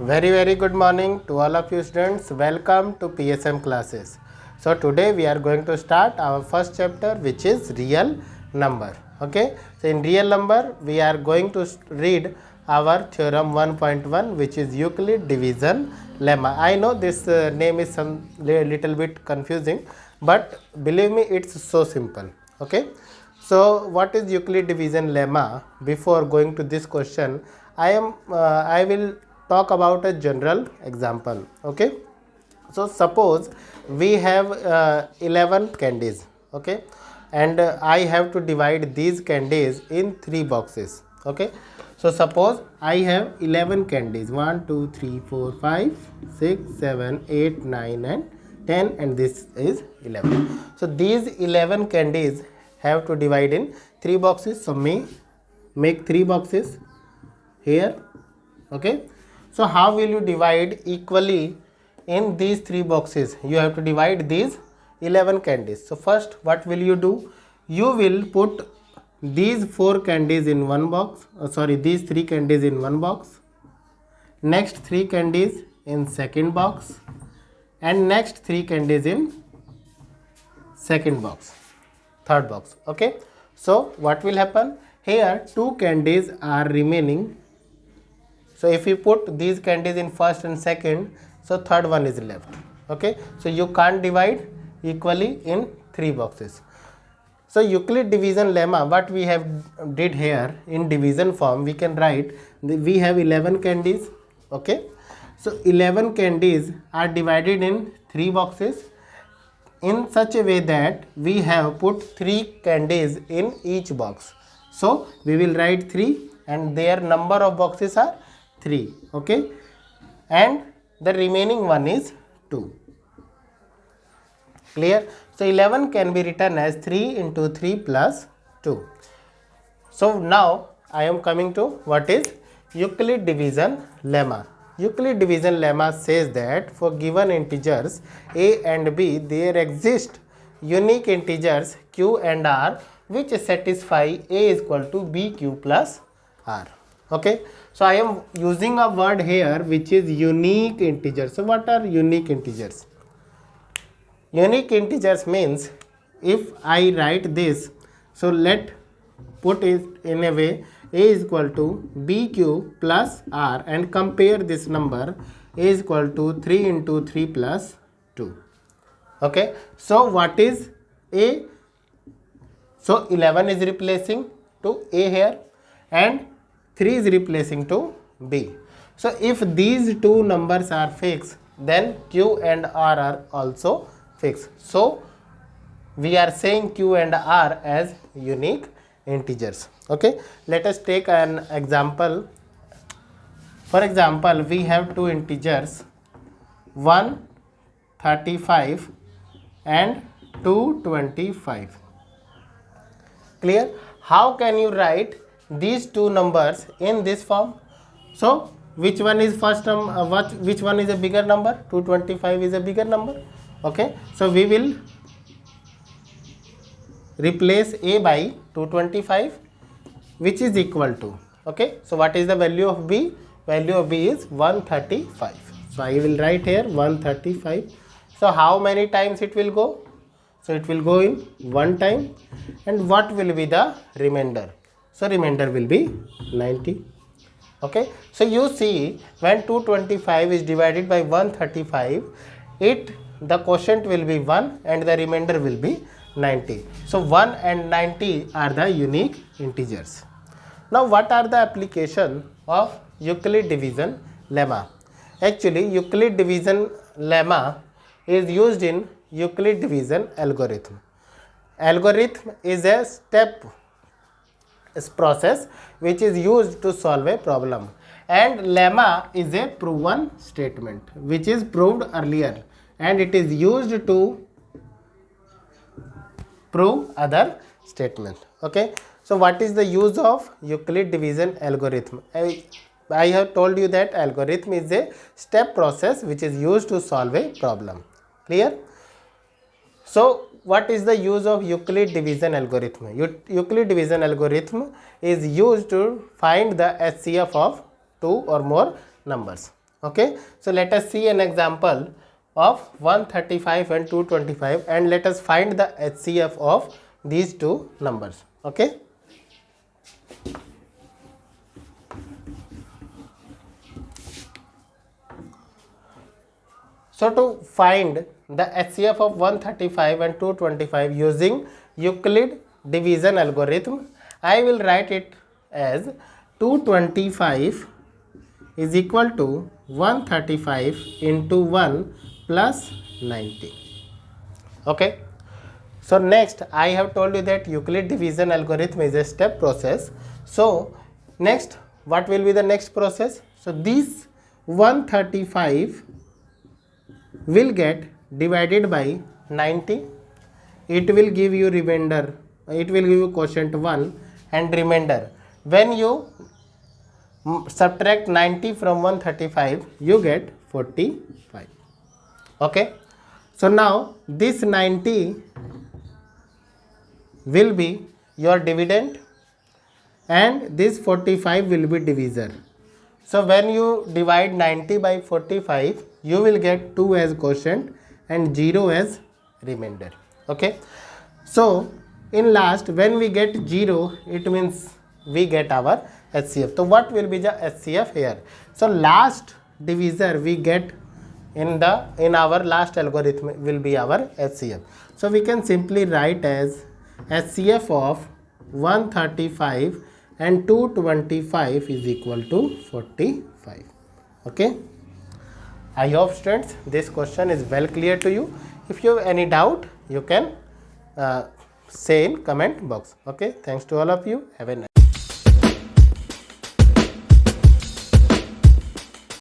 Very good morning to all of you students. Welcome to PSM classes. So today we are going to start our first chapter, which is real number. Okay. So in real number we are going to read our theorem 1.1, which is Euclid division lemma. I know this name is some little bit confusing, but believe me, it's so simple. Okay. So what is Euclid division lemma? Before going to this question, I will talk about a general example. Okay. So suppose we have 11 candies. Okay. And I have to divide these candies in 3 boxes. Okay. So suppose I have 11 candies, 1 2 3 4 5 6 7 8 9 and 10, and this is 11. So these 11 candies have to divide in 3 boxes. So make 3 boxes here. Okay. So how will you divide equally in these 3 boxes? You have to divide these 11 candies. So first what will you do? You will put these 4 candies in one box, these 3 candies in one box, next 3 candies in second box, and next 3 candies in second box, third box. Okay. So what will happen? Here 2 candies are remaining. So if you put these candies in first and second, so third one is left. Okay. So you can't divide equally in 3 boxes. So Euclid division lemma, what we have did here in division form, we can write we have 11 candies. Okay. So 11 candies are divided in 3 boxes in such a way that we have put 3 candies in each box. So we will write 3 and their number of boxes are 3. Okay. And the remaining one is 2. Clear? So 11 can be written as 3 into 3 plus 2. So now I am coming to what is Euclid division lemma. Euclid division lemma says that for given integers a and b, there exist unique integers q and r which satisfy a is equal to bq plus r. Okay. So I am using a word here which is unique integers. So what are unique integers? Unique integers means if I write this, so let put it in a way a is equal to bq plus r and compare this number a is equal to 3 into 3 plus 2. Okay. So what is a? So 11 is replacing to a here and 3 is replacing to b. So if these two numbers are fixed, then q and r are also fixed. So we are saying q and r as unique integers. Okay. Let us take an example. For example, we have two integers 135 and 225. Clear? How can you write these two numbers in this form? So which one is first which one is a bigger number? 225 is a bigger number. Okay. So we will replace a by 225, which is equal to, okay. So what is the value of b? Value of b is 135. So I will write here 135. So how many times it will go? So it will go in one time. And what will be the remainder? So remainder will be 90. Okay. So you see, when 225 is divided by 135, the quotient will be 1 and the remainder will be 90. So 1 and 90 are the unique integers. Now what are the application of Euclid division lemma? Actually Euclid division lemma is used in Euclid division algorithm. Algorithm is a step process which is used to solve a problem, and lemma is a proven statement which is proved earlier and it is used to prove other statement. Okay. So what is the use of Euclid division algorithm? I have told you that algorithm is a step process which is used to solve a problem. Clear? So what is the use of Euclid division algorithm? Euclid division algorithm is used to find the HCF of 2 or more numbers. Okay, so let us see an example of 135 and 225 and let us find the HCF of these two numbers. Okay. So to find the HCF of 135 and 225 using Euclid division algorithm, I will write it as 225 is equal to 135 into 1 plus 90. Okay. So next I have told you that Euclid division algorithm is a step process. So next, what will be the next process? So this 135 will get divided by 90. It will give you remainder, it will give you quotient 1 and remainder. When you subtract 90 from 135, you get 45. Okay. So now this 90 will be your dividend and this 45 will be divisor. So when you divide 90 by 45, you will get 2 as quotient and 0 as remainder. Okay. So in last, when we get 0, it means we get our HCF. So what will be the HCF here? So last divisor we get in our last algorithm will be our HCF. So we can simply write as HCF of 135 and 225 is equal to 45. Okay. I hope students this question is well clear to you. If you have any doubt, you can say in comment box. Okay. Thanks to all of you. Have a nice